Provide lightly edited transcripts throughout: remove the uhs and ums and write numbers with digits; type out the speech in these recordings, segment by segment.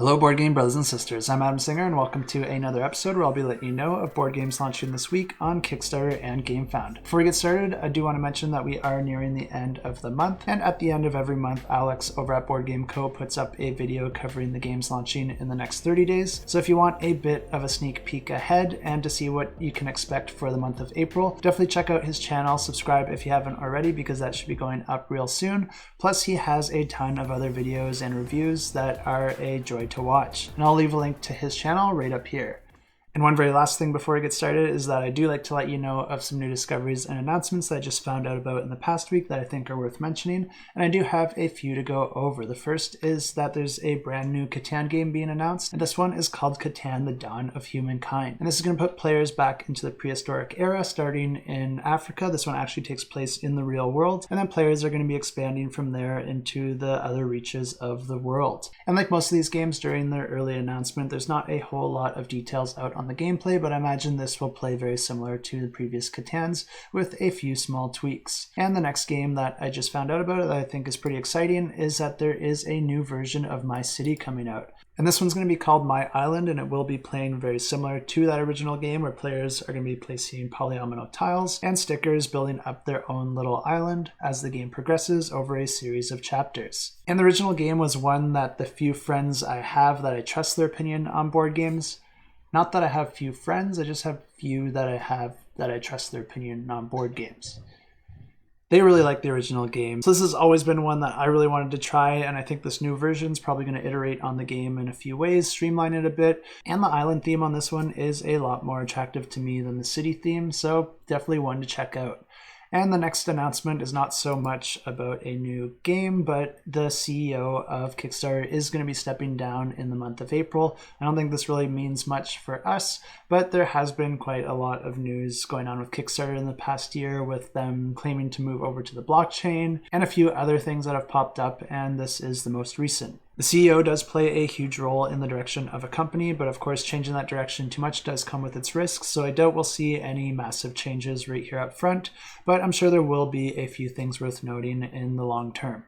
Hello board game brothers and sisters, I'm Adam Singer and welcome to another episode where I'll be letting you know of board games launching this week on Kickstarter and GameFound. Before we get started, I do want to mention that we are nearing the end of the month, and at the end of every month, Alex over at Board Game Co. puts up a video covering the games launching in the next 30 days. So if you want a bit of a sneak peek ahead and to see what you can expect for the month of April, definitely check out his channel, subscribe if you haven't already because that should be going up real soon. Plus he has a ton of other videos and reviews that are a joy to watch. And I'll leave a link to his channel right up here. And one very last thing before we get started is that I do like to let you know of some new discoveries and announcements that I just found out about in the past week that I think are worth mentioning, and I do have a few to go over. The first is that there's a brand new Catan game being announced, and this one is called Catan: The Dawn of Humankind. And this is going to put players back into the prehistoric era starting in Africa. This one actually takes place in the real world, and then players are going to be expanding from there into the other reaches of the world. And like most of these games during their early announcement, there's not a whole lot of details out on the gameplay, but I imagine this will play very similar to the previous Catans with a few small tweaks. And the next game that I just found out about that I think is pretty exciting is that there is a new version of My City coming out. And this one's going to be called My Island, and it will be playing very similar to that original game where players are going to be placing polyomino tiles and stickers building up their own little island as the game progresses over a series of chapters. And the original game was one that the few friends I have that I trust their opinion on board games. Not that I have few friends, I just have few that I trust their opinion on board games. They really like the original game. So this has always been one that I really wanted to try, and I think this new version is probably going to iterate on the game in a few ways, streamline it a bit, and the island theme on this one is a lot more attractive to me than the city theme, so definitely one to check out. And the next announcement is not so much about a new game, but the CEO of Kickstarter is going to be stepping down in the month of April. I don't think this really means much for us, but there has been quite a lot of news going on with Kickstarter in the past year with them claiming to move over to the blockchain and a few other things that have popped up, and this is the most recent. The CEO does play a huge role in the direction of a company, but of course changing that direction too much does come with its risks, so I doubt we'll see any massive changes right here up front, but I'm sure there will be a few things worth noting in the long term.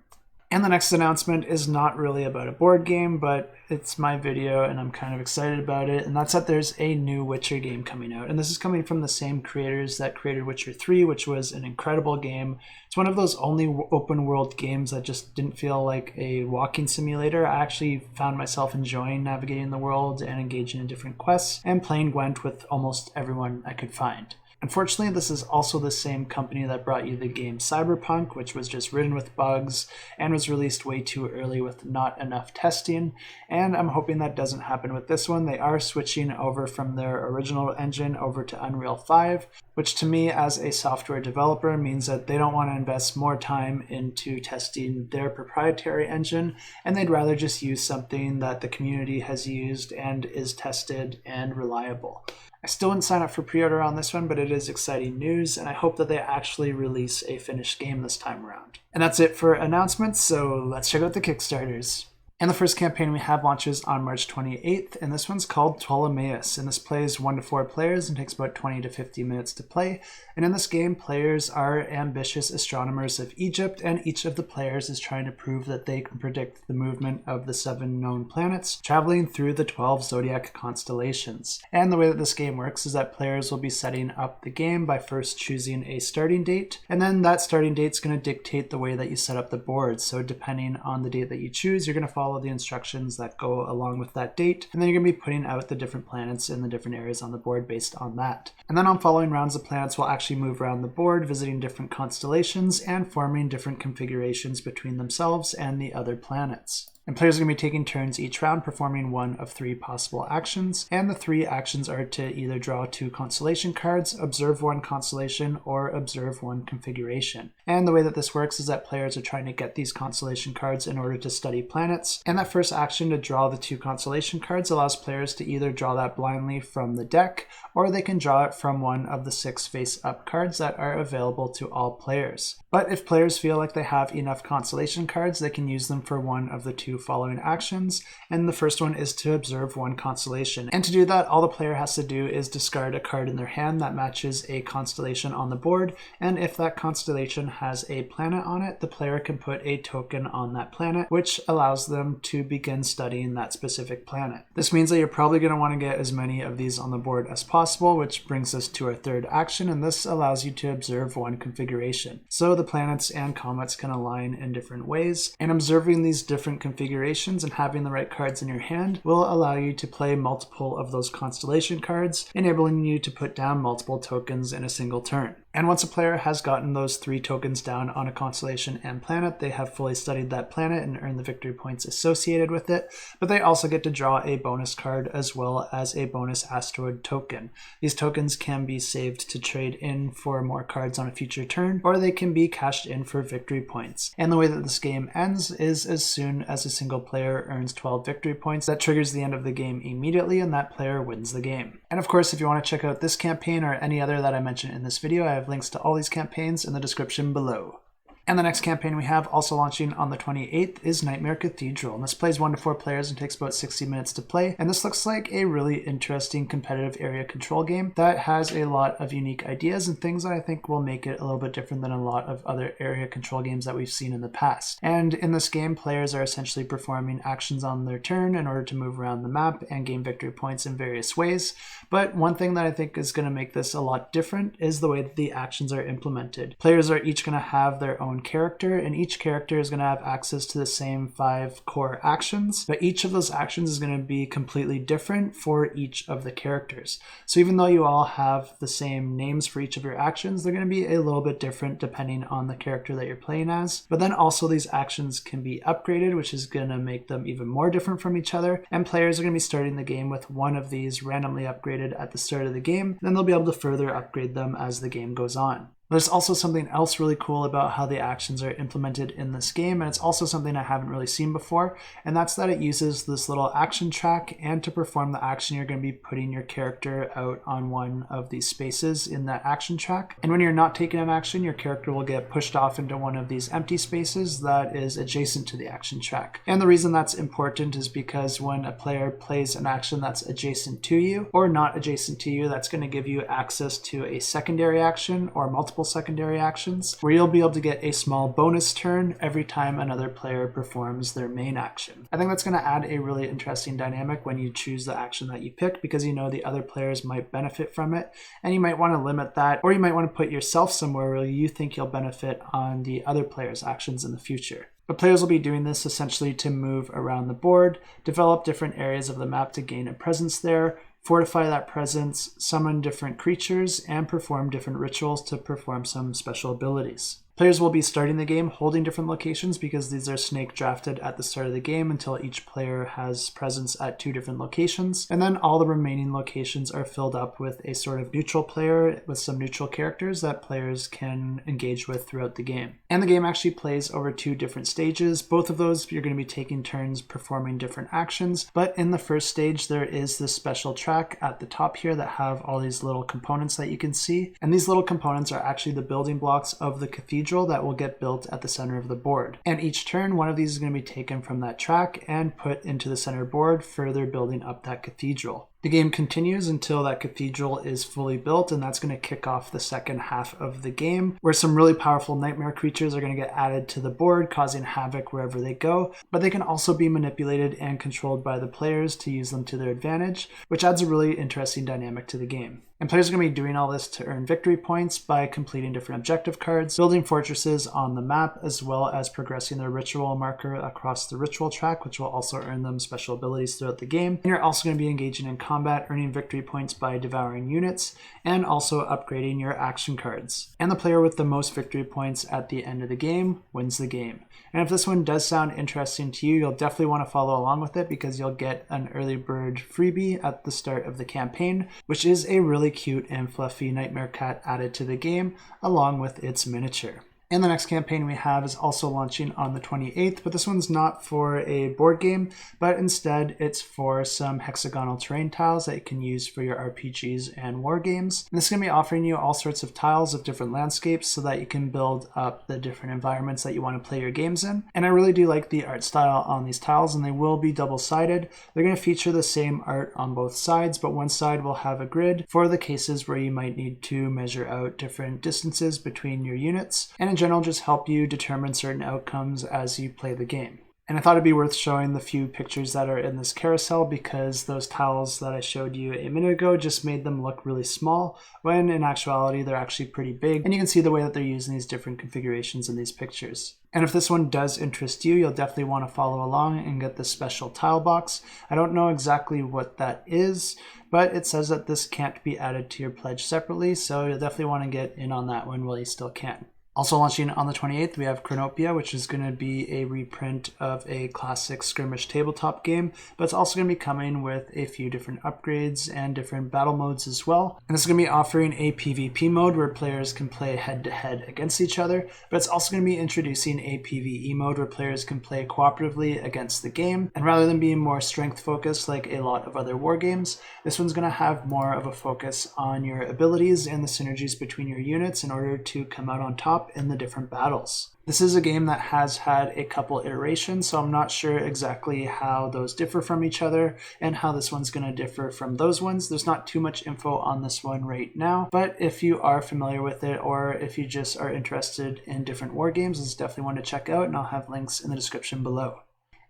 And the next announcement is not really about a board game, but it's my video and I'm kind of excited about it, and that's that there's a new Witcher game coming out. And this is coming from the same creators that created Witcher 3, which was an incredible game. It's one of those only open world games that just didn't feel like a walking simulator. I actually found myself enjoying navigating the world and engaging in different quests and playing Gwent with almost everyone I could find. Unfortunately, this is also the same company that brought you the game Cyberpunk, which was just ridden with bugs and was released way too early with not enough testing, and I'm hoping that doesn't happen with this one. They are switching over from their original engine over to Unreal 5, which to me as a software developer means that they don't want to invest more time into testing their proprietary engine, and they'd rather just use something that the community has used and is tested and reliable. I still didn't sign up for pre-order on this one, but it is exciting news, and I hope that they actually release a finished game this time around. And that's it for announcements, so let's check out the Kickstarters. And the first campaign we have launches on March 28th, and this one's called Ptolemaeus, and this plays 1 to 4 players and takes about 20 to 50 minutes to play. And in this game, players are ambitious astronomers of Egypt, and each of the players is trying to prove that they can predict the movement of the 7 known planets, traveling through the 12 zodiac constellations. And the way that this game works is that players will be setting up the game by first choosing a starting date, and then that starting date's going to dictate the way that you set up the board. So depending on the date that you choose, you're going to follow the instructions that go along with that date, and then you're going to be putting out the different planets in the different areas on the board based on that. And then on following rounds, the planets will actually move around the board, visiting different constellations and forming different configurations between themselves and the other planets. And players are going to be taking turns each round performing 1 of 3 possible actions, and the 3 actions are to either draw 2 constellation cards, observe 1 constellation, or observe 1 configuration. And the way that this works is that players are trying to get these constellation cards in order to study planets, and that first action to draw the 2 constellation cards allows players to either draw that blindly from the deck, or they can draw it from one of the 6 face-up cards that are available to all players. But if players feel like they have enough constellation cards, they can use them for one of the 2 two following actions, and the first one is to observe one constellation. And to do that, all the player has to do is discard a card in their hand that matches a constellation on the board, and if that constellation has a planet on it, the player can put a token on that planet, which allows them to begin studying that specific planet. This means that you're probably going to want to get as many of these on the board as possible, which brings us to our third action, and this allows you to observe one configuration. So the planets and comets can align in different ways, and observing these different configurations and having the right cards in your hand will allow you to play multiple of those constellation cards, enabling you to put down multiple tokens in a single turn. And once a player has gotten those 3 tokens down on a constellation and planet, they have fully studied that planet and earned the victory points associated with it, but they also get to draw a bonus card as well as a bonus asteroid token. These tokens can be saved to trade in for more cards on a future turn, or they can be cashed in for victory points. And the way that this game ends is as soon as a single player earns 12 victory points, that triggers the end of the game immediately, and that player wins the game. And of course, if you want to check out this campaign or any other that I mentioned in this video, I have links to all these campaigns in the description below. And the next campaign we have, also launching on the 28th, is Nightmare Cathedral. And this plays 1 to 4 players and takes about 60 minutes to play. And this looks like a really interesting competitive area control game that has a lot of unique ideas and things that I think will make it a little bit different than a lot of other area control games that we've seen in the past. And in this game, players are essentially performing actions on their turn in order to move around the map and gain victory points in various ways. But one thing that I think is going to make this a lot different is the way that the actions are implemented. Players are each going to have their own character, and each character is going to have access to the same 5 core actions, but each of those actions is going to be completely different for each of the characters. So even though you all have the same names for each of your actions, they're going to be a little bit different depending on the character that you're playing as. But then also these actions can be upgraded, which is going to make them even more different from each other, and players are going to be starting the game with one of these randomly upgraded at the start of the game, then they'll be able to further upgrade them as the game goes on. There's also something else really cool about how the actions are implemented in this game, and it's also something I haven't really seen before, and that's that it uses this little action track, and to perform the action you're going to be putting your character out on one of these spaces in that action track. And when you're not taking an action, your character will get pushed off into one of these empty spaces that is adjacent to the action track. And the reason that's important is because when a player plays an action that's adjacent to you or not adjacent to you, that's going to give you access to a secondary action or multiple secondary actions, where you'll be able to get a small bonus turn every time another player performs their main action. I think that's going to add a really interesting dynamic when you choose the action that you pick, because you know the other players might benefit from it, and you might want to limit that, or you might want to put yourself somewhere where you think you'll benefit on the other players' actions in the future. But players will be doing this essentially to move around the board, develop different areas of the map to gain a presence there, fortify that presence, summon different creatures, and perform different rituals to perform some special abilities. Players will be starting the game holding different locations because these are snake drafted at the start of the game until each player has presence at 2 different locations. And then all the remaining locations are filled up with a sort of neutral player with some neutral characters that players can engage with throughout the game. And the game actually plays over 2 different stages. Both of those you're going to be taking turns performing different actions. But in the first stage, there is this special track at the top here that have all these little components that you can see. And these little components are actually the building blocks of the cathedral that will get built at the center of the board. And each turn, one of these is going to be taken from that track and put into the center board, further building up that cathedral. The game continues until that cathedral is fully built, and that's going to kick off the second half of the game, where some really powerful nightmare creatures are going to get added to the board, causing havoc wherever they go, but they can also be manipulated and controlled by the players to use them to their advantage, which adds a really interesting dynamic to the game. And players are going to be doing all this to earn victory points by completing different objective cards, building fortresses on the map, as well as progressing their ritual marker across the ritual track, which will also earn them special abilities throughout the game. And you're also going to be engaging in combat, earning victory points by devouring units, and also upgrading your action cards. And the player with the most victory points at the end of the game wins the game. And if this one does sound interesting to you, you'll definitely want to follow along with it, because you'll get an early bird freebie at the start of the campaign, which is a really cute and fluffy nightmare cat added to the game along with its miniature. And the next campaign we have is also launching on the 28th, but this one's not for a board game, but instead it's for some hexagonal terrain tiles that you can use for your RPGs and war games. And this is going to be offering you all sorts of tiles of different landscapes so that you can build up the different environments that you want to play your games in. And I really do like the art style on these tiles, and they will be double-sided. They're going to feature the same art on both sides, but one side will have a grid for the cases where you might need to measure out different distances between your units, and in general just help you determine certain outcomes as you play the game. And I thought it'd be worth showing the few pictures that are in this carousel because those tiles that I showed you a minute ago just made them look really small, when in actuality they're actually pretty big, and you can see the way that they're using these different configurations in these pictures. And if this one does interest you, you'll definitely want to follow along and get this special tile box. I don't know exactly what that is, but it says that this can't be added to your pledge separately, so you'll definitely want to get in on that one while you still can. Also launching on the 28th, we have Chronopia, which is going to be a reprint of a classic skirmish tabletop game, but it's also going to be coming with a few different upgrades and different battle modes as well. And it's going to be offering a PvP mode where players can play head-to-head against each other, but it's also going to be introducing a PvE mode where players can play cooperatively against the game. And rather than being more strength-focused like a lot of other war games, this one's going to have more of a focus on your abilities and the synergies between your units in order to come out on top in the different battles. This is a game that has had a couple iterations, so I'm not sure exactly how those differ from each other and how this one's going to differ from those ones. There's not too much info on this one right now, but if you are familiar with it or if you just are interested in different war games, it's definitely one to check out, and I'll have links in the description below.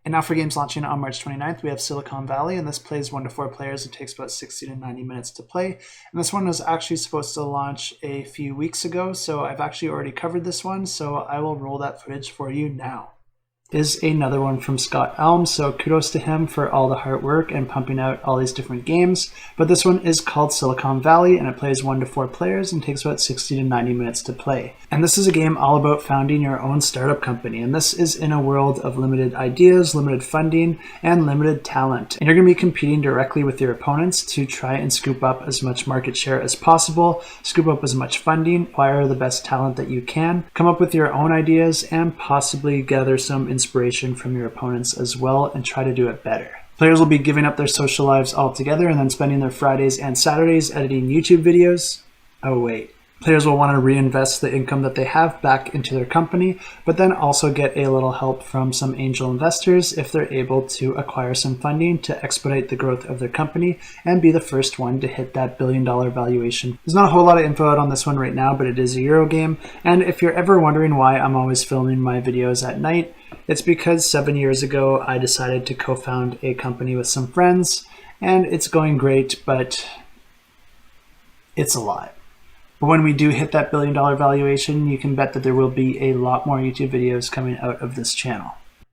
And now for games launching on March 29th, we have Silicon Valley, and this plays 1 to 4 players. It takes about 60 to 90 minutes to play. And this one was actually supposed to launch a few weeks ago, so I've actually already covered this one, so I will roll that footage for you now. Is another one from Scott Elm, so kudos to him for all the hard work and pumping out all these different games. But this one is called Silicon Valley, and it plays 1 to 4 players and takes about 60 to 90 minutes to play. And this is a game all about founding your own startup company, and this is in a world of limited ideas, limited funding, and limited talent. And you're going to be competing directly with your opponents to try and scoop up as much market share as possible, scoop up as much funding, acquire the best talent that you can, come up with your own ideas, and possibly gather some inspiration from your opponents as well and try to do it better. Players will be giving up their social lives altogether and then spending their Fridays and Saturdays editing YouTube videos. Oh wait. Players will want to reinvest the income that they have back into their company, but then also get a little help from some angel investors if they're able to acquire some funding to expedite the growth of their company and be the first one to hit that billion-dollar valuation. There's not a whole lot of info out on this one right now, but it is a Euro game, and if you're ever wondering why I'm always filming my videos at night, it's because 7 years ago I decided to co-found a company with some friends, and it's going great, but it's a lot. But when we do hit that billion-dollar valuation, you can bet that there will be a lot more YouTube videos coming out of this channel.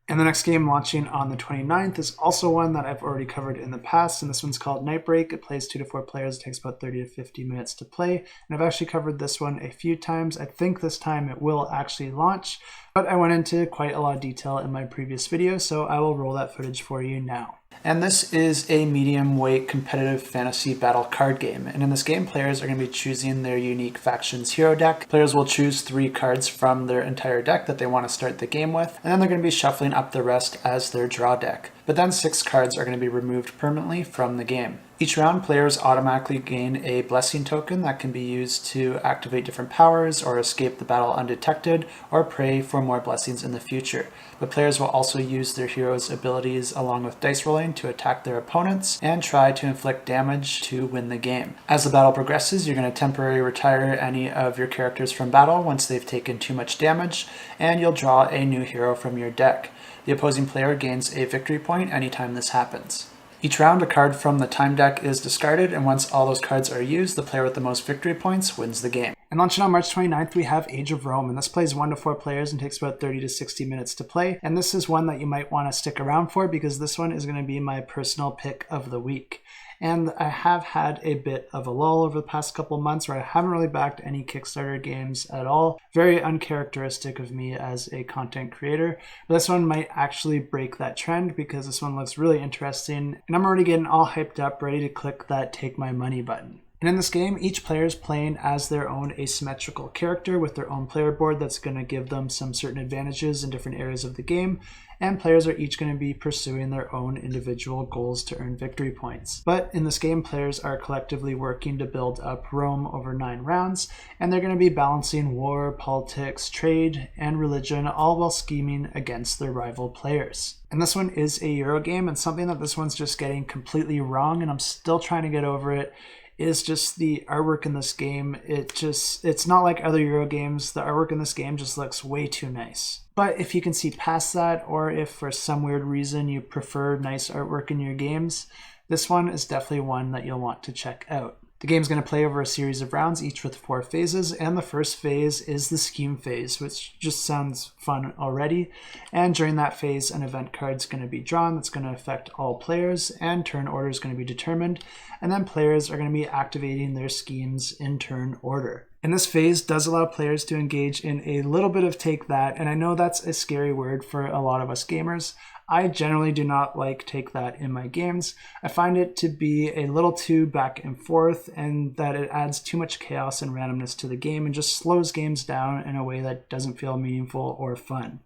And the next game launching on the 29th is also one that I've already covered in the past, and this one's called Nightbreak. It plays 2 to 4 players. It takes about 30 to 50 minutes to play, and I've actually covered this one a few times. I think this time it will actually launch, but I went into quite a lot of detail in my previous video, so I will roll that footage for you now. And this is a medium weight competitive fantasy battle card game. And in this game, players are going to be choosing their unique faction's hero deck. Players will choose 3 cards from their entire deck that they want to start the game with, and then they're going to be shuffling up the rest as their draw deck. But then 6 cards are going to be removed permanently from the game. Each round, players automatically gain a blessing token that can be used to activate different powers or escape the battle undetected or pray for more blessings in the future. But players will also use their hero's abilities along with dice rolling to attack their opponents and try to inflict damage to win the game. As the battle progresses, you're going to temporarily retire any of your characters from battle once they've taken too much damage, and you'll draw a new hero from your deck. The opposing player gains a victory point anytime this happens. Each round, a card from the time deck is discarded, and once all those cards are used, the player with the most victory points wins the game. And launching on March 29th, we have Age of Rome, and this plays 1 to 4 players and takes about 30 to 60 minutes to play. And this is one that you might want to stick around for because this one is going to be my personal pick of the week. And I have had a bit of a lull over the past couple months where I haven't really backed any Kickstarter games at all. Very uncharacteristic of me as a content creator. But this one might actually break that trend because this one looks really interesting. And I'm already getting all hyped up, ready to click that take my money button. And in this game, each player is playing as their own asymmetrical character with their own player board that's going to give them some certain advantages in different areas of the game, and players are each going to be pursuing their own individual goals to earn victory points. But in this game, players are collectively working to build up Rome over 9 rounds, and they're going to be balancing war, politics, trade, and religion, all while scheming against their rival players. And this one is a Euro game, and something that this one's just getting completely wrong, and I'm still trying to get over it, is just the artwork in this game. It's not like other Euro games. The artwork in this game just looks way too nice. But if you can see past that, or if for some weird reason you prefer nice artwork in your games, this one is definitely one that you'll want to check out. The game's going to play over a series of rounds, each with 4 phases, and the first phase is the scheme phase, which just sounds fun already. And during that phase, an event card is going to be drawn that's going to affect all players, and turn order is going to be determined, and then players are going to be activating their schemes in turn order. And this phase does allow players to engage in a little bit of take that, and I know that's a scary word for a lot of us gamers. I generally do not like take that in my games. I find it to be a little too back and forth, and that it adds too much chaos and randomness to the game and just slows games down in a way that doesn't feel meaningful or fun.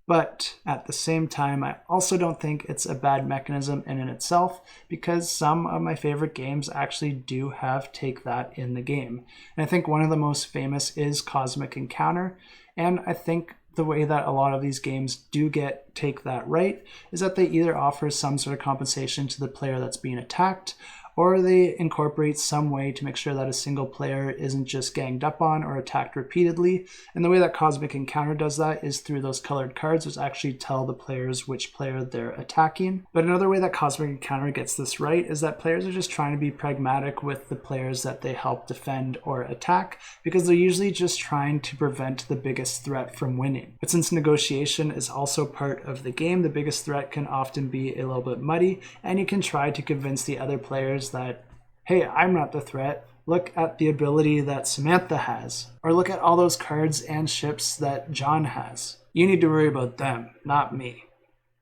But at the same time, I also don't think it's a bad mechanism in and itself, because some of my favorite games actually do have take that in the game. And I think one of the most famous is Cosmic Encounter, and I think the way that a lot of these games do take that right is that they either offer some sort of compensation to the player that's being attacked, or they incorporate some way to make sure that a single player isn't just ganged up on or attacked repeatedly. And the way that Cosmic Encounter does that is through those colored cards, which actually tell the players which player they're attacking. But another way that Cosmic Encounter gets this right is that players are just trying to be pragmatic with the players that they help defend or attack, because they're usually just trying to prevent the biggest threat from winning. But since negotiation is also part of the game, the biggest threat can often be a little bit muddy, and you can try to convince the other players that, hey, I'm not the threat. Look at the ability that Samantha has. Or look at all those cards and ships that John has. You need to worry about them, not me.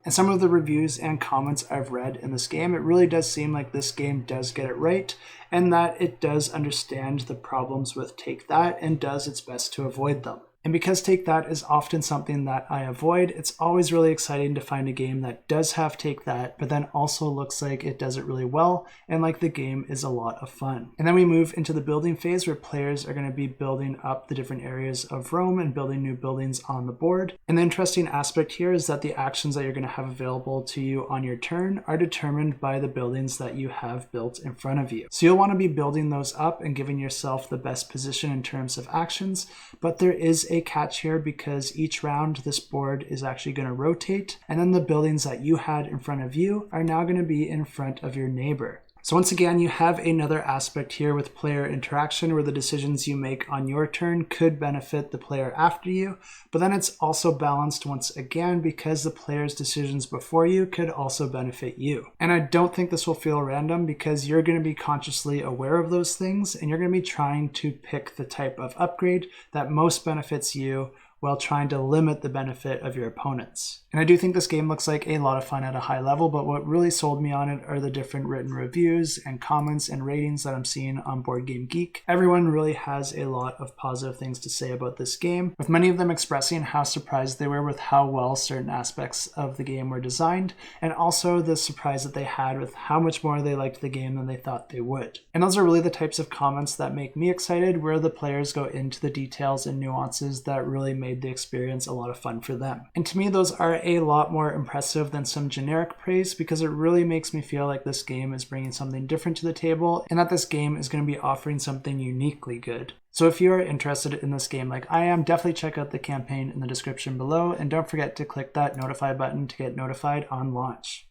And some of the reviews and comments I've read in this game, it really does seem like this game does get it right, and that it does understand the problems with Take That and does its best to avoid them. And because Take That is often something that I avoid, it's always really exciting to find a game that does have Take That, but then also looks like it does it really well, and like the game is a lot of fun. And then we move into the building phase, where players are going to be building up the different areas of Rome and building new buildings on the board. And the interesting aspect here is that the actions that you're going to have available to you on your turn are determined by the buildings that you have built in front of you. So you'll want to be building those up and giving yourself the best position in terms of actions, but there is a catch here, because each round this board is actually going to rotate, and then the buildings that you had in front of you are now going to be in front of your neighbor. So once again, you have another aspect here with player interaction, where the decisions you make on your turn could benefit the player after you, but then it's also balanced once again because the player's decisions before you could also benefit you. And I don't think this will feel random, because you're going to be consciously aware of those things, and you're going to be trying to pick the type of upgrade that most benefits you, while trying to limit the benefit of your opponents. And I do think this game looks like a lot of fun at a high level, but what really sold me on it are the different written reviews and comments and ratings that I'm seeing on Board Game Geek. Everyone really has a lot of positive things to say about this game, with many of them expressing how surprised they were with how well certain aspects of the game were designed, and also the surprise that they had with how much more they liked the game than they thought they would. And those are really the types of comments that make me excited, where the players go into the details and nuances that really made the experience a lot of fun for them. And to me, those are a lot more impressive than some generic praise, because it really makes me feel like this game is bringing something different to the table, and that this game is going to be offering something uniquely good. So if you are interested in this game like I am, definitely check out the campaign in the description below, and don't forget to click that notify button to get notified on launch.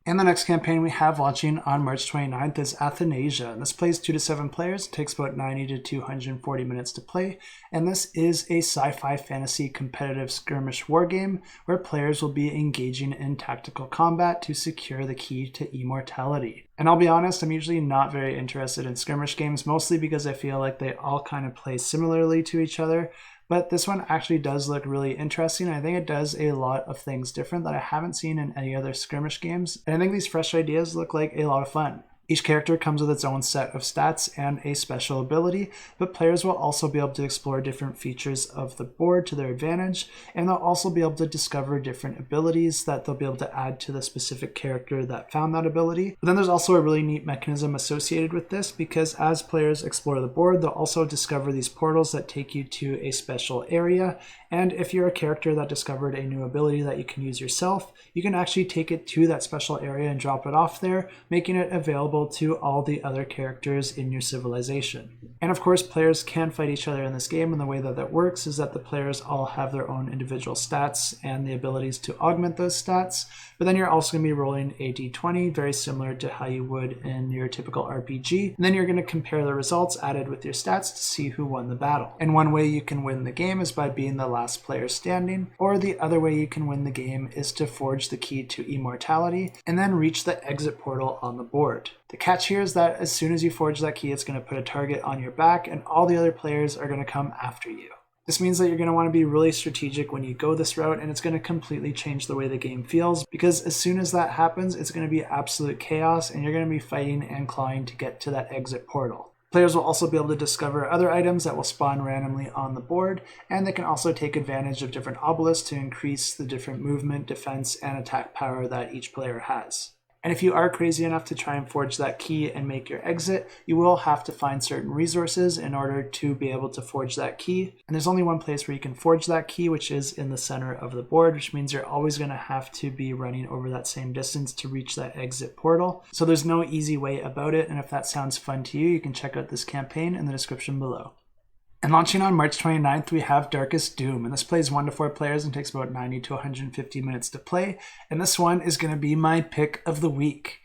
And the next campaign we have launching on March 29th is Athanasia. This plays 2 to 7 players, takes about 90 to 240 minutes to play, and this is a sci-fi fantasy competitive skirmish war game where players will be engaging in tactical combat to secure the key to immortality. And I'll be honest, I'm usually not very interested in skirmish games, mostly because I feel like they all kind of play similarly to each other. But this one actually does look really interesting. I think it does a lot of things different that I haven't seen in any other skirmish games. And I think these fresh ideas look like a lot of fun. Each character comes with its own set of stats and a special ability, but players will also be able to explore different features of the board to their advantage, and they'll also be able to discover different abilities that they'll be able to add to the specific character that found that ability. But then there's also a really neat mechanism associated with this, because as players explore the board, they'll also discover these portals that take you to a special area, and if you're a character that discovered a new ability that you can use yourself, you can actually take it to that special area and drop it off there, making it available to all the other characters in your civilization. And of course, players can fight each other in this game, and the way that works is that the players all have their own individual stats and the abilities to augment those stats, but then you're also going to be rolling a d20, very similar to how you would in your typical RPG, and then you're going to compare the results added with your stats to see who won the battle. And one way you can win the game is by being the last player standing, or the other way you can win the game is to forge the key to immortality and then reach the exit portal on the board. The catch here is that as soon as you forge that key, it's going to put a target on your back and all the other players are going to come after you. This means that you're going to want to be really strategic when you go this route, and it's going to completely change the way the game feels, because as soon as that happens, it's going to be absolute chaos and you're going to be fighting and clawing to get to that exit portal. Players will also be able to discover other items that will spawn randomly on the board, and they can also take advantage of different obelisks to increase the different movement, defense, and attack power that each player has. And if you are crazy enough to try and forge that key and make your exit, you will have to find certain resources in order to be able to forge that key. And there's only one place where you can forge that key, which is in the center of the board, which means you're always going to have to be running over that same distance to reach that exit portal. So there's no easy way about it, and if that sounds fun to you, you can check out this campaign in the description below. And launching on March 29th, we have Darkest Doom, and this plays 1 to 4 players and takes about 90 to 150 minutes to play, and this one is going to be my pick of the week.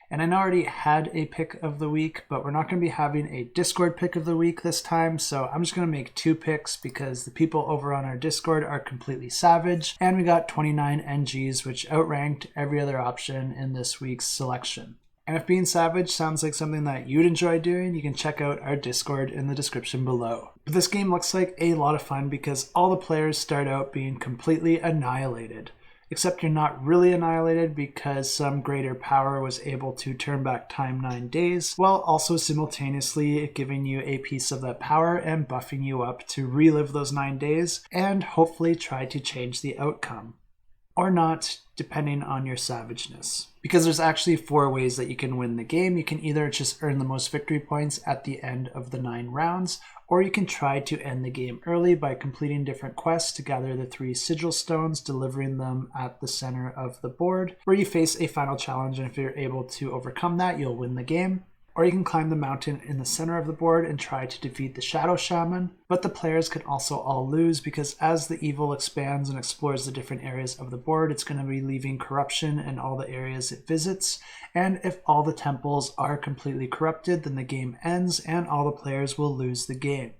And I already had a pick of the week, but we're not going to be having a Discord pick of the week this time, so I'm just going to make 2 picks because the people over on our Discord are completely savage, and we got 29 NGs, which outranked every other option in this week's selection. And if being savage sounds like something that you'd enjoy doing, you can check out our Discord in the description below. But this game looks like a lot of fun because all the players start out being completely annihilated. Except you're not really annihilated because some greater power was able to turn back time 9 days, while also simultaneously giving you a piece of that power and buffing you up to relive those 9 days and hopefully try to change the outcome. Or not, depending on your savageness. Because there's actually 4 ways that you can win the game. You can either just earn the most victory points at the end of the 9 rounds, or you can try to end the game early by completing different quests to gather the 3 sigil stones, delivering them at the center of the board, where you face a final challenge, and if you're able to overcome that, you'll win the game. Or you can climb the mountain in the center of the board and try to defeat the Shadow Shaman, but the players can also all lose because as the evil expands and explores the different areas of the board, it's going to be leaving corruption in all the areas it visits, and if all the temples are completely corrupted, then the game ends and all the players will lose the game.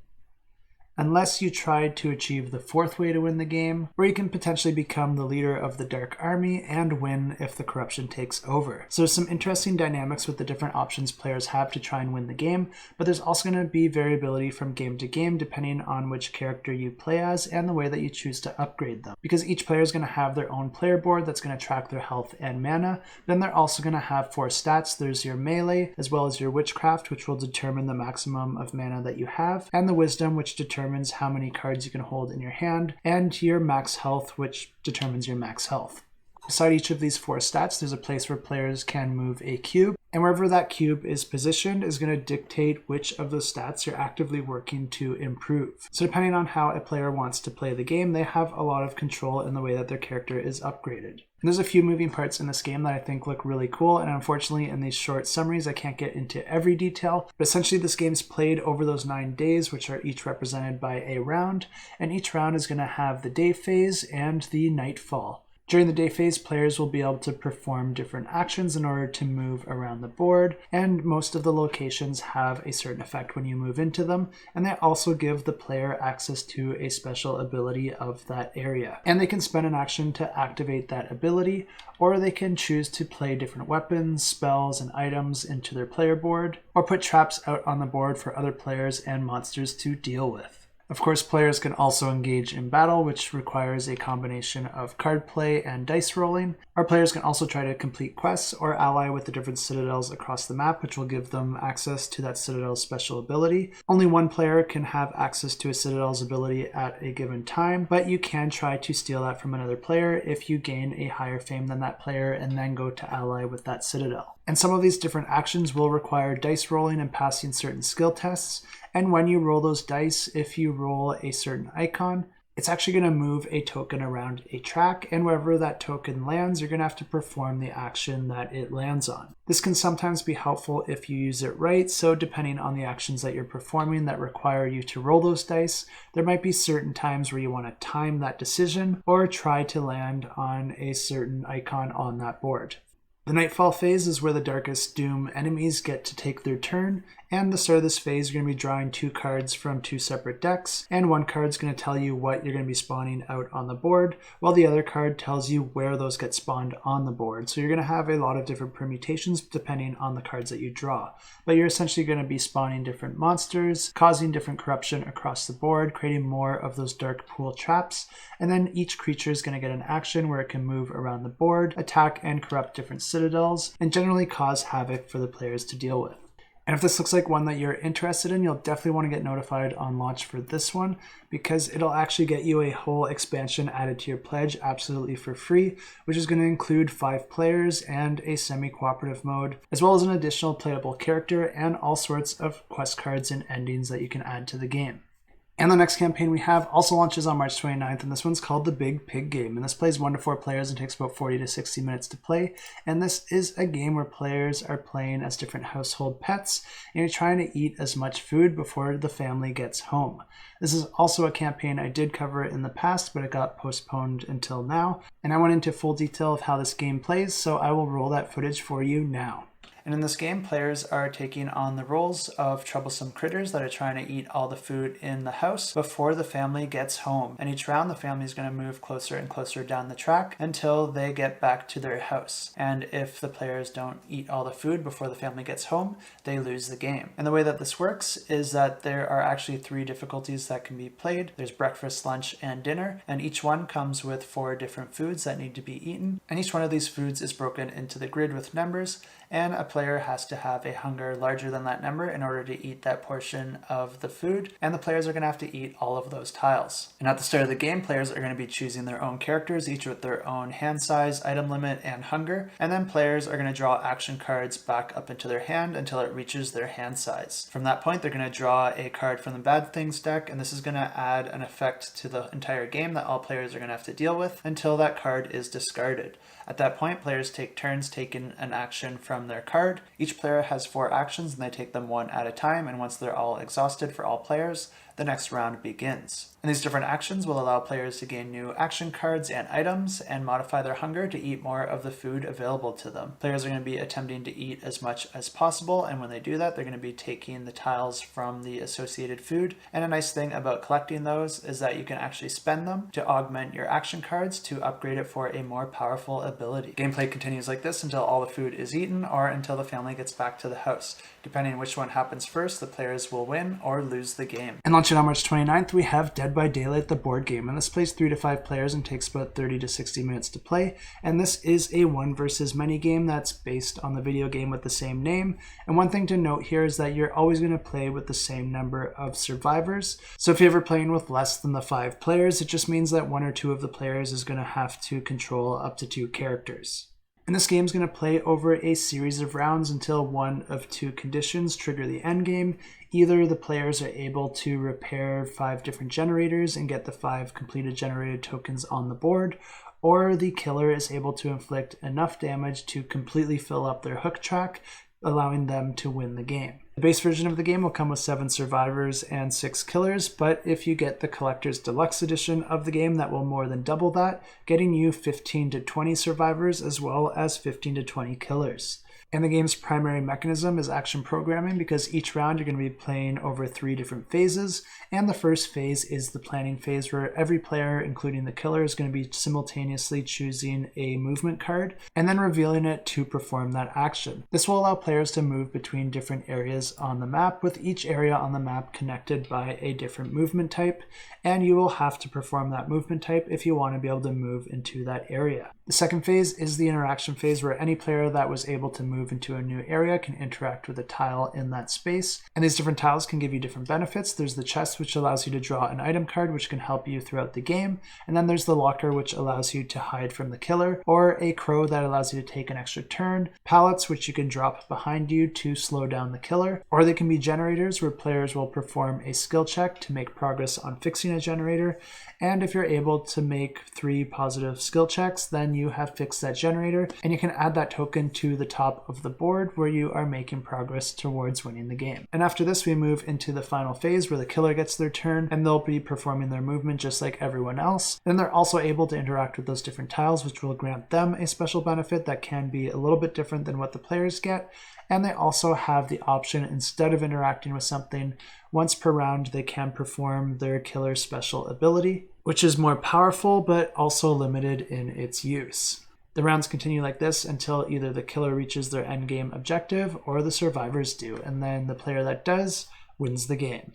Unless you try to achieve the 4th way to win the game, where you can potentially become the leader of the Dark Army and win if the corruption takes over. So there's some interesting dynamics with the different options players have to try and win the game, but there's also going to be variability from game to game depending on which character you play as and the way that you choose to upgrade them. Because each player is going to have their own player board that's going to track their health and mana. Then they're also going to have 4 stats. There's your melee, as well as your witchcraft, which will determine the maximum of mana that you have, and the wisdom, which determines how many cards you can hold in your hand, and your max health, which determines your max health. Beside each of these 4 stats, there's a place where players can move a cube, and wherever that cube is positioned is going to dictate which of those stats you're actively working to improve. So depending on how a player wants to play the game, they have a lot of control in the way that their character is upgraded. And there's a few moving parts in this game that I think look really cool, and unfortunately in these short summaries I can't get into every detail, but essentially this game's played over those 9 days, which are each represented by a round, and each round is going to have the day phase and the nightfall. During the day phase, players will be able to perform different actions in order to move around the board, and most of the locations have a certain effect when you move into them, and they also give the player access to a special ability of that area. And they can spend an action to activate that ability, or they can choose to play different weapons, spells, and items into their player board, or put traps out on the board for other players and monsters to deal with. Of course, players can also engage in battle, which requires a combination of card play and dice rolling. Our players can also try to complete quests or ally with the different citadels across the map, which will give them access to that citadel's special ability. Only one player can have access to a citadel's ability at a given time, but you can try to steal that from another player if you gain a higher fame than that player and then go to ally with that citadel. And some of these different actions will require dice rolling and passing certain skill tests. And when you roll those dice, if you roll a certain icon, it's actually going to move a token around a track, and wherever that token lands, you're going to have to perform the action that it lands on. This can sometimes be helpful if you use it right, so depending on the actions that you're performing that require you to roll those dice, there might be certain times where you want to time that decision or try to land on a certain icon on that board. The Nightfall phase is where the Darkest Doom enemies get to take their turn, and the start of this phase you're going to be drawing 2 cards from 2 separate decks, and one card's going to tell you what you're going to be spawning out on the board, while the other card tells you where those get spawned on the board. So you're going to have a lot of different permutations depending on the cards that you draw, but you're essentially going to be spawning different monsters, causing different corruption across the board, creating more of those dark pool traps, and then each creature is going to get an action where it can move around the board, attack and corrupt different citadels, and generally cause havoc for the players to deal with. And if this looks like one that you're interested in, you'll definitely want to get notified on launch for this one, because it'll actually get you a whole expansion added to your pledge absolutely for free, which is going to include 5 players and a semi-cooperative mode, as well as an additional playable character and all sorts of quest cards and endings that you can add to the game. And the next campaign we have also launches on March 29th, and this one's called The Big Pig Game. And this plays 1 to 4 players and takes about 40 to 60 minutes to play. And this is a game where players are playing as different household pets, and you're trying to eat as much food before the family gets home. This is also a campaign I did cover in the past, but it got postponed until now. And I went into full detail of how this game plays, so I will roll that footage for you now. And in this game, players are taking on the roles of troublesome critters that are trying to eat all the food in the house before the family gets home. And each round, the family is going to move closer and closer down the track until they get back to their house. And if the players don't eat all the food before the family gets home, they lose the game. And the way that this works is that there are actually 3 difficulties that can be played. There's breakfast, lunch, and dinner, and each one comes with 4 different foods that need to be eaten. And each one of these foods is broken into the grid with numbers, and a player has to have a hunger larger than that number in order to eat that portion of the food, and the players are going to have to eat all of those tiles. And at the start of the game, players are going to be choosing their own characters, each with their own hand size, item limit, and hunger, and then players are going to draw action cards back up into their hand until it reaches their hand size. From that point, they're going to draw a card from the Bad Things deck, and this is going to add an effect to the entire game that all players are going to have to deal with until that card is discarded. At that point, players take turns taking an action from their card. Each player has 4 actions and they take them one at a time, and once they're all exhausted for all players, the next round begins. And these different actions will allow players to gain new action cards and items and modify their hunger to eat more of the food available to them. Players are going to be attempting to eat as much as possible, and when they do that, they're going to be taking the tiles from the associated food. And a nice thing about collecting those is that you can actually spend them to augment your action cards to upgrade it for a more powerful ability. Gameplay continues like this until all the food is eaten or until the family gets back to the house. Depending on which one happens first, the players will win or lose the game. And launching on March 29th, we have Dead by Daylight, the board game, and this plays 3 to 5 players and takes about 30 to 60 minutes to play. And this is a 1 versus many game that's based on the video game with the same name. And one thing to note here is that you're always going to play with the same number of survivors. So if you're ever playing with less than the 5 players, it just means that 1 or 2 of the players is going to have to control up to 2 characters. And this game is going to play over a series of rounds until 1 of 2 conditions trigger the end game. Either the players are able to repair 5 different generators and get the 5 completed generated tokens on the board, or the killer is able to inflict enough damage to completely fill up their hook track, allowing them to win the game. The base version of the game will come with 7 survivors and 6 killers, but if you get the Collector's Deluxe Edition of the game, that will more than double that, getting you 15 to 20 survivors as well as 15 to 20 killers. And the game's primary mechanism is action programming, because each round you're going to be playing over 3 different phases. And the first phase is the planning phase, where every player, including the killer, is going to be simultaneously choosing a movement card and then revealing it to perform that action. This will allow players to move between different areas on the map, with each area on the map connected by a different movement type. And you will have to perform that movement type if you want to be able to move into that area. The second phase is the interaction phase, where any player that was able to move into a new area can interact with a tile in that space. And these different tiles can give you different benefits. There's the chest, which allows you to draw an item card, which can help you throughout the game. And then there's the locker, which allows you to hide from the killer, or a crow that allows you to take an extra turn, pallets, which you can drop behind you to slow down the killer, or they can be generators, where players will perform a skill check to make progress on fixing a generator. And if you're able to make 3 positive skill checks, then you have fixed that generator, and you can add that token to the top of the board where you are making progress towards winning the game. And after this, we move into the final phase, where the killer gets their turn, and they'll be performing their movement just like everyone else. Then they're also able to interact with those different tiles, which will grant them a special benefit that can be a little bit different than what the players get. And they also have the option, instead of interacting with something, once per round they can perform their killer special ability, which is more powerful but also limited in its use. The rounds continue like this until either the killer reaches their endgame objective or the survivors do, and then the player that does wins the game.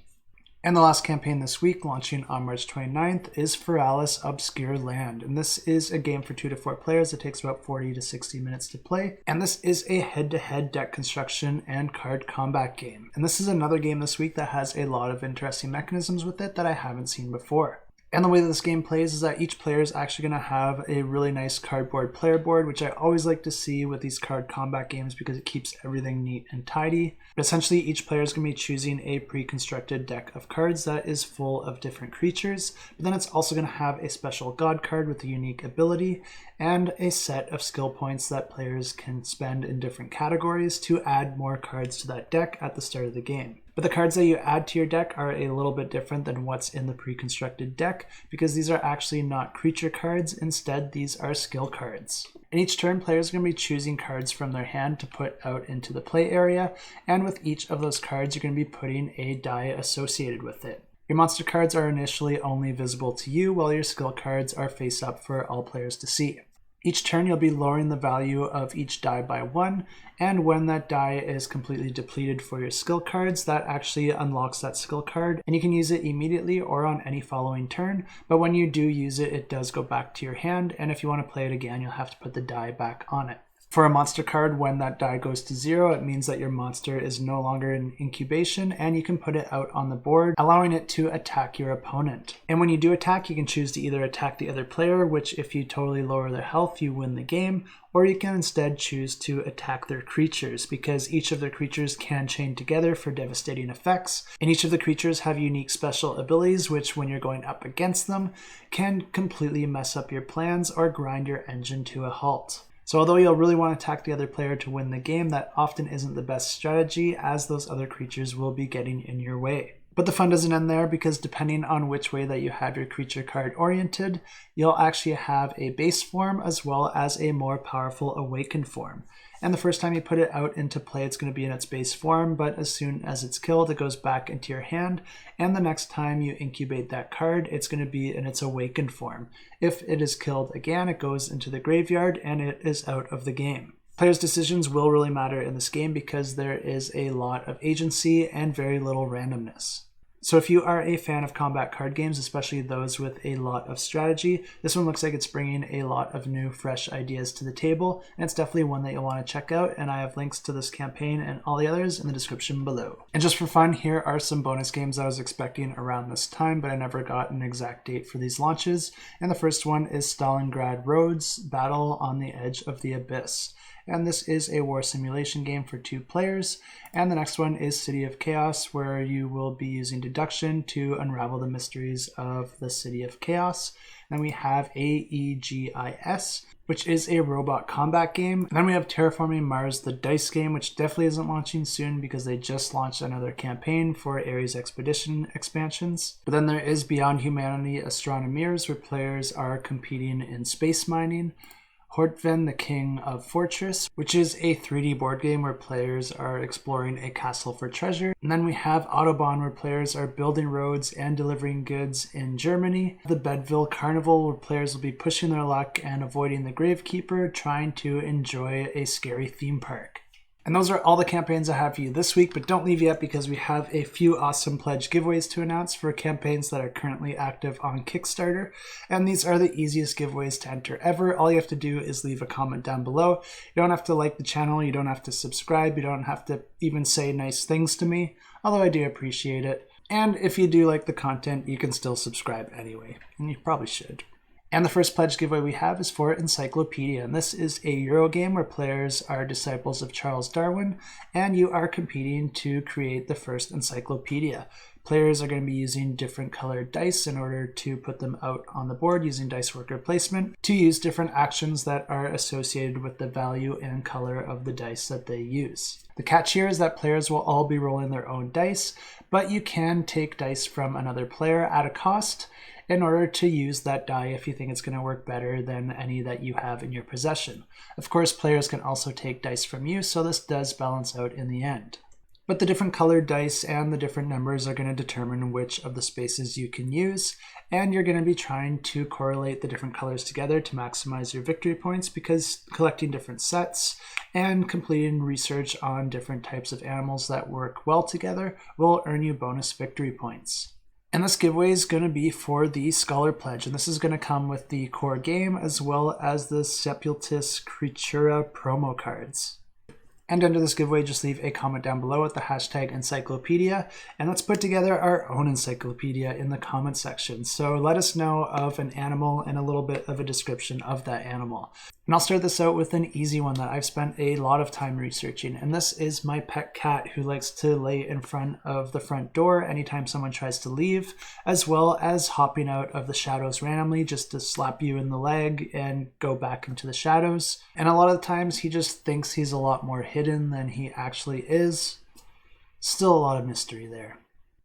And the last campaign this week, launching on March 29th, is Feralis Obscure Land. And this is a game for 2 to 4 players. It takes about 40 to 60 minutes to play. And this is a head-to-head deck construction and card combat game. And this is another game this week that has a lot of interesting mechanisms with it that I haven't seen before. And the way that this game plays is that each player is actually going to have a really nice cardboard player board, which I always like to see with these card combat games because it keeps everything neat and tidy. But essentially, each player is going to be choosing a pre-constructed deck of cards that is full of different creatures. But then it's also going to have a special god card with a unique ability and a set of skill points that players can spend in different categories to add more cards to that deck at the start of the game. But the cards that you add to your deck are a little bit different than what's in the pre-constructed deck, because these are actually not creature cards. Instead, these are skill cards. In each turn, players are going to be choosing cards from their hand to put out into the play area, and with each of those cards, you're going to be putting a die associated with it. Your monster cards are initially only visible to you, while your skill cards are face up for all players to see. Each turn, you'll be lowering the value of each die by 1, and when that die is completely depleted for your skill cards, that actually unlocks that skill card, and you can use it immediately or on any following turn. But when you do use it, it does go back to your hand, and if you want to play it again, you'll have to put the die back on it. For a monster card, when that die goes to 0, it means that your monster is no longer in incubation, and you can put it out on the board, allowing it to attack your opponent. And when you do attack, you can choose to either attack the other player, which if you totally lower their health, you win the game, or you can instead choose to attack their creatures, because each of their creatures can chain together for devastating effects, and each of the creatures have unique special abilities, which when you're going up against them, can completely mess up your plans or grind your engine to a halt. So although you'll really want to attack the other player to win the game, that often isn't the best strategy, as those other creatures will be getting in your way. But the fun doesn't end there, because depending on which way that you have your creature card oriented, you'll actually have a base form as well as a more powerful awakened form. And the first time you put it out into play, it's going to be in its base form, but as soon as it's killed, it goes back into your hand. And the next time you incubate that card, it's going to be in its awakened form. If it is killed again, it goes into the graveyard and it is out of the game. Players' decisions will really matter in this game because there is a lot of agency and very little randomness. So if you are a fan of combat card games, especially those with a lot of strategy, this one looks like it's bringing a lot of new, fresh ideas to the table, and it's definitely one that you'll want to check out, and I have links to this campaign and all the others in the description below. And just for fun, here are some bonus games I was expecting around this time, but I never got an exact date for these launches, and the first one is Stalingrad Roads: Battle on the Edge of the Abyss. And this is a war simulation game for 2 players. And the next one is City of Chaos, where you will be using deduction to unravel the mysteries of the City of Chaos. Then we have AEGIS, which is a robot combat game. And then we have Terraforming Mars, the dice game, which definitely isn't launching soon because they just launched another campaign for Ares Expedition expansions. But then there is Beyond Humanity Astronomeers, where players are competing in space mining. Hortven, the King of Fortress, which is a 3D board game where players are exploring a castle for treasure. And then we have Autobahn, where players are building roads and delivering goods in Germany. The Bedville Carnival, where players will be pushing their luck and avoiding the Gravekeeper, trying to enjoy a scary theme park. And those are all the campaigns I have for you this week, but don't leave yet because we have a few awesome pledge giveaways to announce for campaigns that are currently active on Kickstarter. And these are the easiest giveaways to enter ever. All you have to do is leave a comment down below. You don't have to like the channel, you don't have to subscribe, you don't have to even say nice things to me, although I do appreciate it. And if you do like the content, you can still subscribe anyway, and you probably should. And the first pledge giveaway we have is for Encyclopedia, and this is a Euro game where players are disciples of Charles Darwin, and you are competing to create the first encyclopedia. Players are going to be using different colored dice in order to put them out on the board using dice worker placement to use different actions that are associated with the value and color of the dice that they use. The catch here is that players will all be rolling their own dice, but you can take dice from another player at a cost in order to use that die if you think it's going to work better than any that you have in your possession. Of course, players can also take dice from you, so this does balance out in the end. But the different colored dice and the different numbers are going to determine which of the spaces you can use, and you're going to be trying to correlate the different colors together to maximize your victory points, because collecting different sets and completing research on different types of animals that work well together will earn you bonus victory points. And this giveaway is going to be for the Scholar Pledge, and this is going to come with the core game as well as the Sepultus Creatura promo cards. And under this giveaway, just leave a comment down below with the hashtag Encyclopedia, and let's put together our own encyclopedia in the comment section. So let us know of an animal and a little bit of a description of that animal. And I'll start this out with an easy one that I've spent a lot of time researching, and this is my pet cat who likes to lay in front of the front door anytime someone tries to leave, as well as hopping out of the shadows randomly just to slap you in the leg and go back into the shadows. And a lot of the times he just thinks he's a lot more hidden than he actually is. Still a lot of mystery there.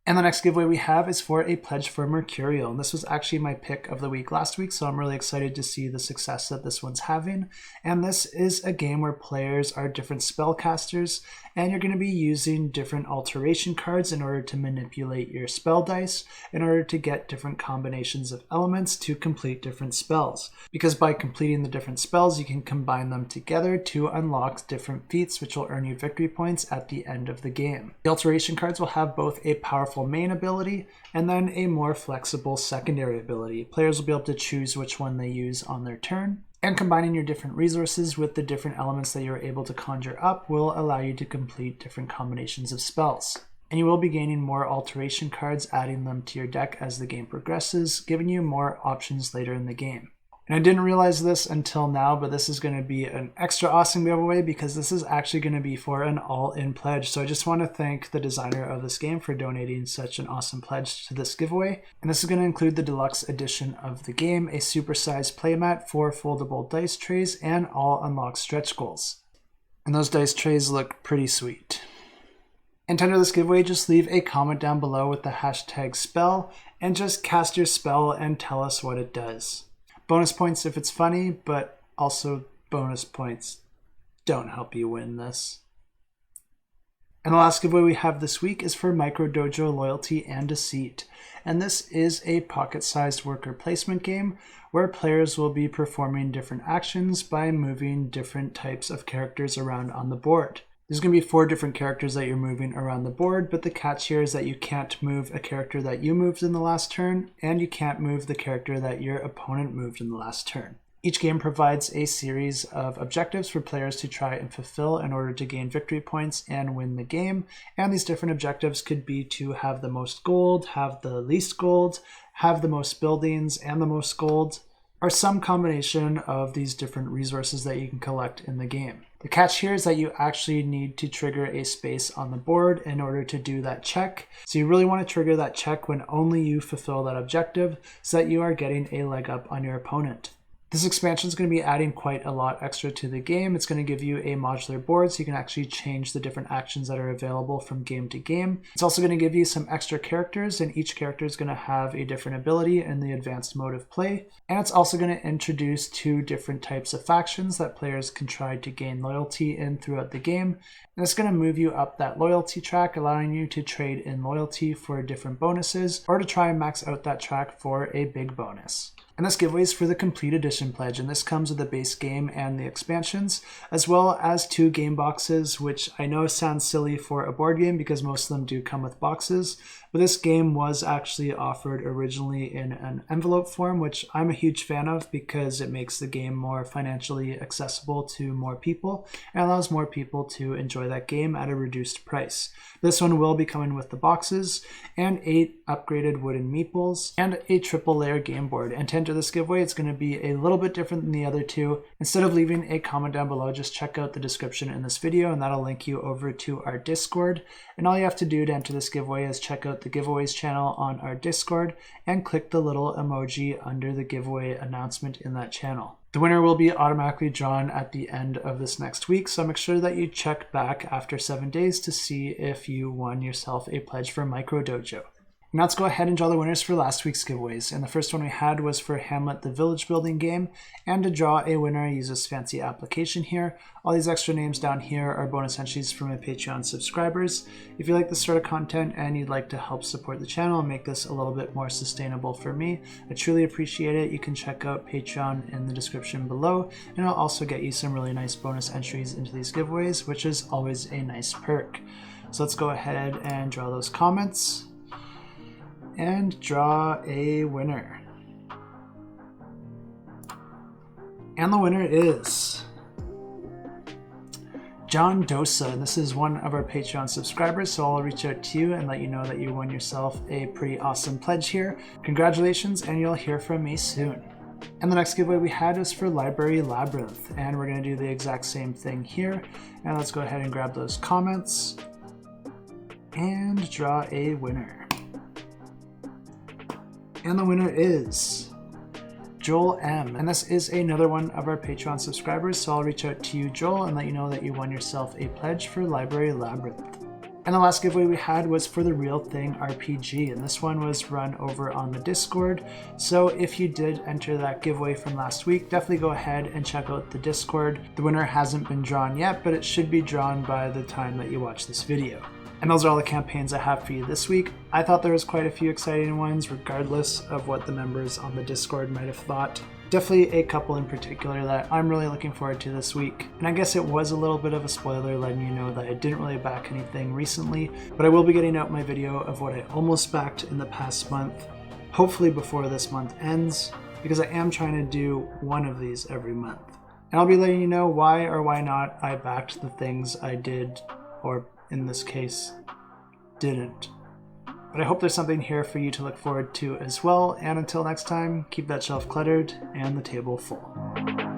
And the next giveaway we have is for a pledge for Mercurial. And this was actually my pick of the week last week, so I'm really excited to see the success that this one's having. And this is a game where players are different spellcasters, and you're going to be using different alteration cards in order to manipulate your spell dice in order to get different combinations of elements to complete different spells. Because by completing the different spells, you can combine them together to unlock different feats, which will earn you victory points at the end of the game. The alteration cards will have both a powerful main ability and then a more flexible secondary ability. Players will be able to choose which one they use on their turn. And combining your different resources with the different elements that you're able to conjure up will allow you to complete different combinations of spells. And you will be gaining more alteration cards, adding them to your deck as the game progresses, giving you more options later in the game. And I didn't realize this until now, but this is going to be an extra awesome giveaway because this is actually going to be for an all-in pledge. So I just want to thank the designer of this game for donating such an awesome pledge to this giveaway. And this is going to include the deluxe edition of the game, a supersized playmat, 4 foldable dice trays, and all unlocked stretch goals. And those dice trays look pretty sweet. And to enter this giveaway, just leave a comment down below with the hashtag spell and just cast your spell and tell us what it does. Bonus points if it's funny, but also bonus points don't help you win this. And the last giveaway we have this week is for Micro Dojo Loyalty and Deceit. And this is a pocket-sized worker placement game where players will be performing different actions by moving different types of characters around on the board. There's going to be 4 different characters that you're moving around the board, but the catch here is that you can't move a character that you moved in the last turn, and you can't move the character that your opponent moved in the last turn. Each game provides a series of objectives for players to try and fulfill in order to gain victory points and win the game, and these different objectives could be to have the most gold, have the least gold, have the most buildings and the most gold, or some combination of these different resources that you can collect in the game. The catch here is that you actually need to trigger a space on the board in order to do that check. So you really want to trigger that check when only you fulfill that objective so that you are getting a leg up on your opponent. This expansion is going to be adding quite a lot extra to the game. It's going to give you a modular board so you can actually change the different actions that are available from game to game. It's also going to give you some extra characters, and each character is going to have a different ability in the advanced mode of play. And it's also going to introduce 2 different types of factions that players can try to gain loyalty in throughout the game. And it's going to move you up that loyalty track, allowing you to trade in loyalty for different bonuses or to try and max out that track for a big bonus. And this giveaway is for the Complete Edition pledge, and this comes with the base game and the expansions, as well as 2 game boxes, which I know sounds silly for a board game because most of them do come with boxes, but this game was actually offered originally in an envelope form, which I'm a huge fan of because it makes the game more financially accessible to more people and allows more people to enjoy that game at a reduced price. This one will be coming with the boxes and 8 upgraded wooden meeples and a triple layer game board. And to enter this giveaway, it's going to be a little bit different than the other 2. Instead of leaving a comment down below, just check out the description in this video and that'll link you over to our Discord. And all you have to do to enter this giveaway is check out the giveaways channel on our Discord and click the little emoji under the giveaway announcement in that channel. The winner will be automatically drawn at the end of this next week, so make sure that you check back after 7 days to see if you won yourself a pledge for Micro Dojo. Now let's go ahead and draw the winners for last week's giveaways. And the first one we had was for Hamlet, the village building game. And to draw a winner, I use this fancy application here. All these extra names down here are bonus entries for my Patreon subscribers. If you like this sort of content and you'd like to help support the channel and make this a little bit more sustainable for me, I truly appreciate it. You can check out Patreon in the description below, and I'll also get you some really nice bonus entries into these giveaways, which is always a nice perk. So let's go ahead and draw those comments and draw a winner. And the winner is John Dosa, and this is one of our Patreon subscribers, so I'll reach out to you and let you know that you won yourself a pretty awesome pledge here. Congratulations, and you'll hear from me soon. And the next giveaway we had was for Library Labyrinth, and we're going to do the exact same thing here. And let's go ahead and grab those comments and draw a winner. And the winner is Joel M. And this is another one of our Patreon subscribers, so I'll reach out to you, Joel, and let you know that you won yourself a pledge for Library Labyrinth. And the last giveaway we had was for the Real Thing RPG, and this one was run over on the Discord. So if you did enter that giveaway from last week, definitely go ahead and check out the Discord. The winner hasn't been drawn yet, but it should be drawn by the time that you watch this video. And those are all the campaigns I have for you this week. I thought there was quite a few exciting ones, regardless of what the members on the Discord might have thought. Definitely a couple in particular that I'm really looking forward to this week. And I guess it was a little bit of a spoiler letting you know that I didn't really back anything recently, but I will be getting out my video of what I almost backed in the past month, hopefully before this month ends, because I am trying to do one of these every month. And I'll be letting you know why or why not I backed the things I did, or in this case, didn't. But I hope there's something here for you to look forward to as well, and until next time, keep that shelf cluttered and the table full.